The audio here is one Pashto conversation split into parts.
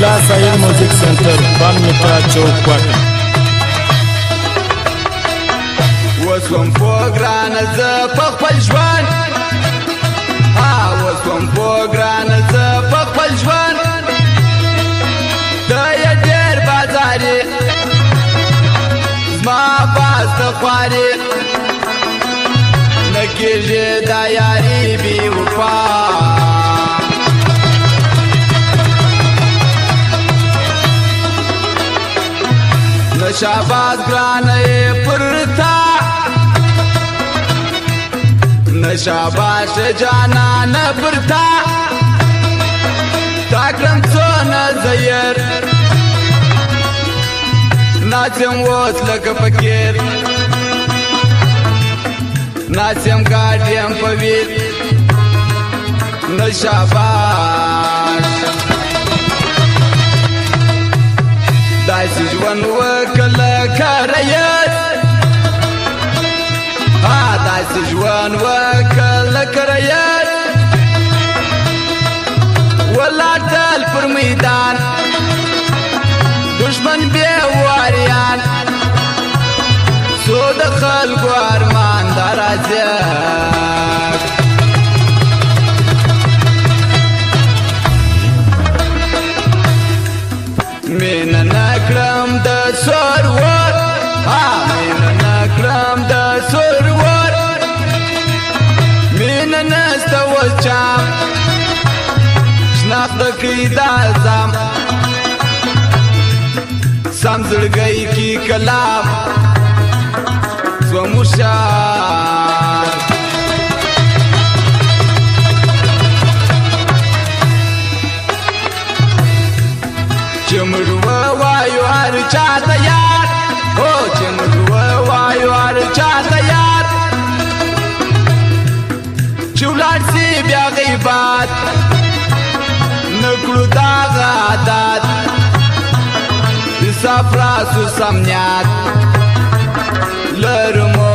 الله سایر موزیک سنټر بان میټرا چوک پټن وسوم پوګران ز په خپل ژوند وسوم پوګران ز په خپل ژوند د ډېر بازاري زما باز د خواري نکېږي دا یاري بې وفا نشاباز ګرانه پرتا نشاباش جانان پرتا تاکرم څونه زیر ناڅم اوس لکه فقیر ناڅم ګاډیم په ویر نشاباش داسې ژوند وکړه کرایت داسې ژوند وکړه کرایت ولاړل پر میدان دشمن بې واریان سو د خلکو ارمان دا رازق مینه نکړم د سرور مینه نکړم د سرور مینه نسته اوس چام شناخته کړي دا ځام سم زړګی کې کلام زموشار چمړو وایو هر چاته یار چمړو وایو هر چاته یار چې ولاړ سي بیا غیبات نکړو داغ عادات د صفراسو سمنیات لرمو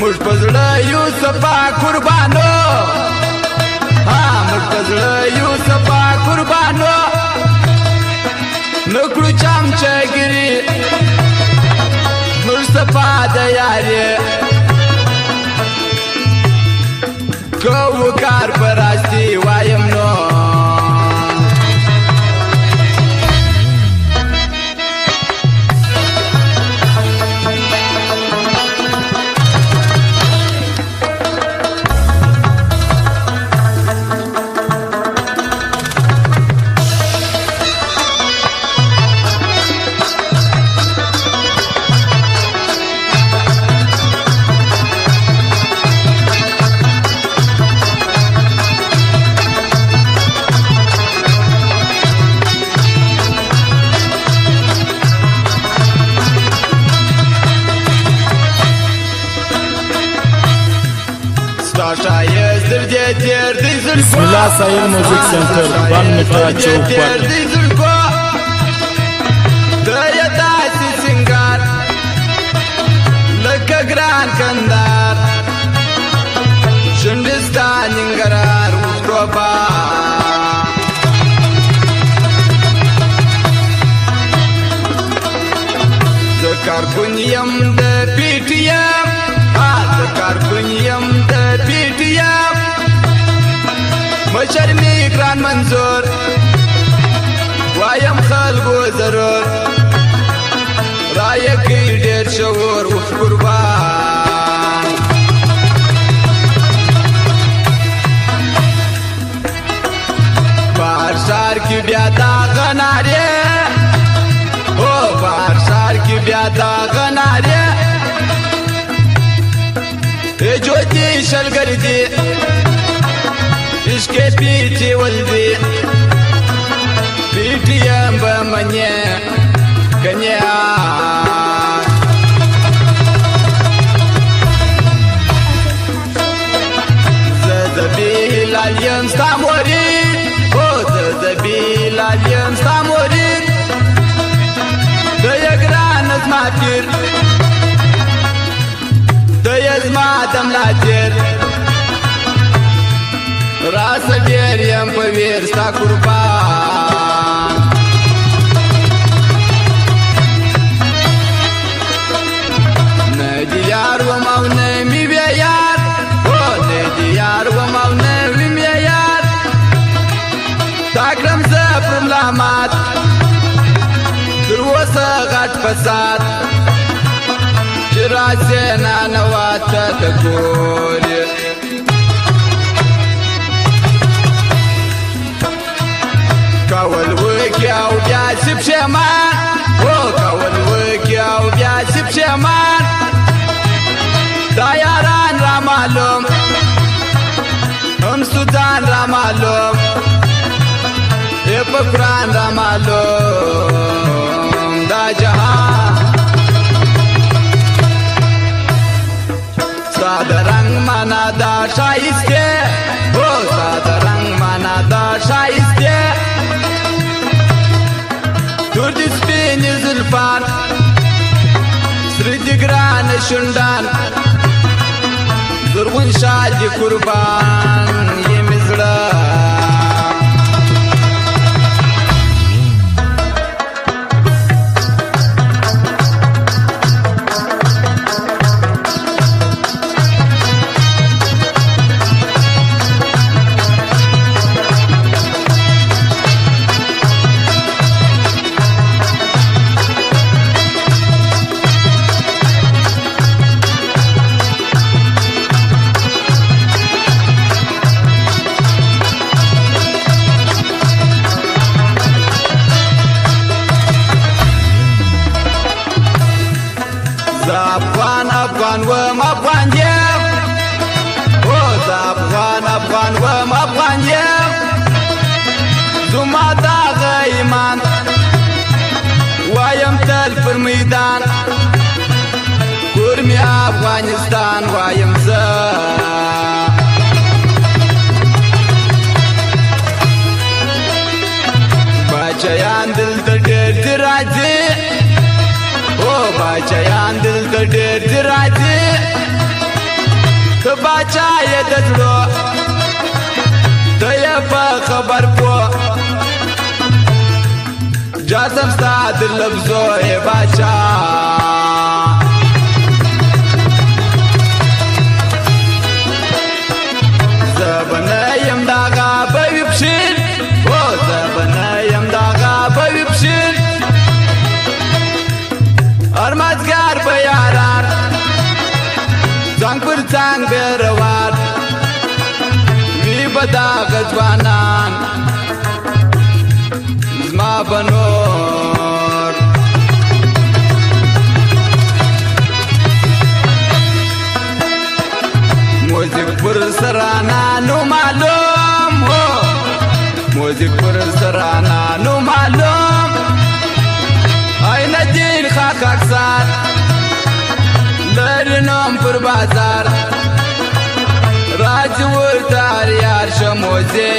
موږ په زړه یو صفا قربانو موږ په زړه یو صفا قربانو نکړو چمچګري موږ صفا د یاري کوو کار په راستی وایم نو بسم الله سایر موزیک سنټر بان میټرا چوک پټن د یداسي سنگار لکه ګران کندار شندستان ننګرهار وګړوبا د کارکون یم د پی ټی ایم د کارکون یم د پی ټی ایم مشر می ګران منظور وایم خلکو ضرور رایه کې ډېر شعور اوس قربان بهر ښار کې بیا داغه نارې بهر ښار کې بیا داغه نارې جوتي شلګر دي عشق پیچی ولدی پیٹیم بمنی کنیا زدبی لالیم ستا مورید زدبی لالیم ستا مورید د یګران زما پیر د یزما دم لا تیر راس ډیر یم په ویر ستا قربان نه دی یار وم او نه می بیا یار او نه دی یار وم او نه وی می یار تا کړم زه پر ملامت تر اوسه غټ فساد چې راځې نانواته ته ګورې کول وکړي او بیا شي پښېمان کول وکړي او بیا شي پښېمان دا یاران را معلوم هم سودان را معلوم په قرآن را معلوم دا جهان ساده رنگ مانا دا شایسته ساده رنگ مانا دا شایسته تور دی سپین زلفان سره دی ګران شونډان زرغون شادي قربان یې مې زړه افغان وم افغان یم زه افغان وم افغان یم زما دغه ایمان وایم تل پر میدان کور مې افغانستان وایم زه بچیان دلته ډېر دي راځي بچیان دلته ډېر دي راځي ته باچا یې د زړه ته یې په خبر پوه جازم ستا د لفظو یې باچا زه به نه یم دغه به وي پښین زه به نه یم دغه به وي پښین ارمزګار به یاران څنګ پر څنګ به روان وي به دغه ځوانان زما به نور موزیک پر سرانانو معلوم موزیک پر سرانانو معلوم عین الدین خاک اکثر لري نوم پر بازار راځي ورته یار شموزه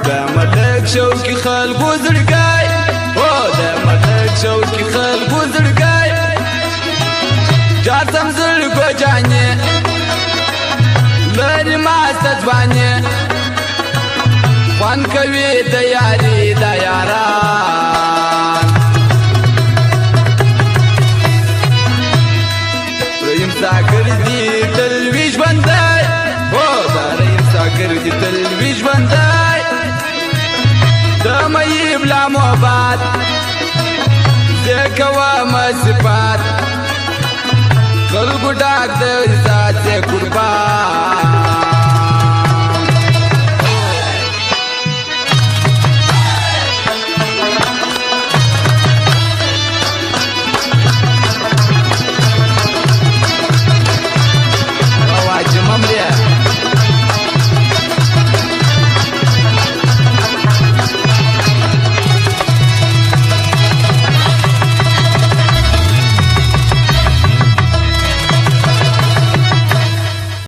د ملک شوقي خلکو زړګی د ملک شوقي خلکو زړګی جاتم زړګو جانې لري ماسته ځوانې خوند کوي د یاري د یاران رحیم ساګر دي تلوي ژوندی دا رحیم ساګر دي تلوي ژوندی د مهیب لا محبت زه کوم صفات خلکو ډاک د ذات قربان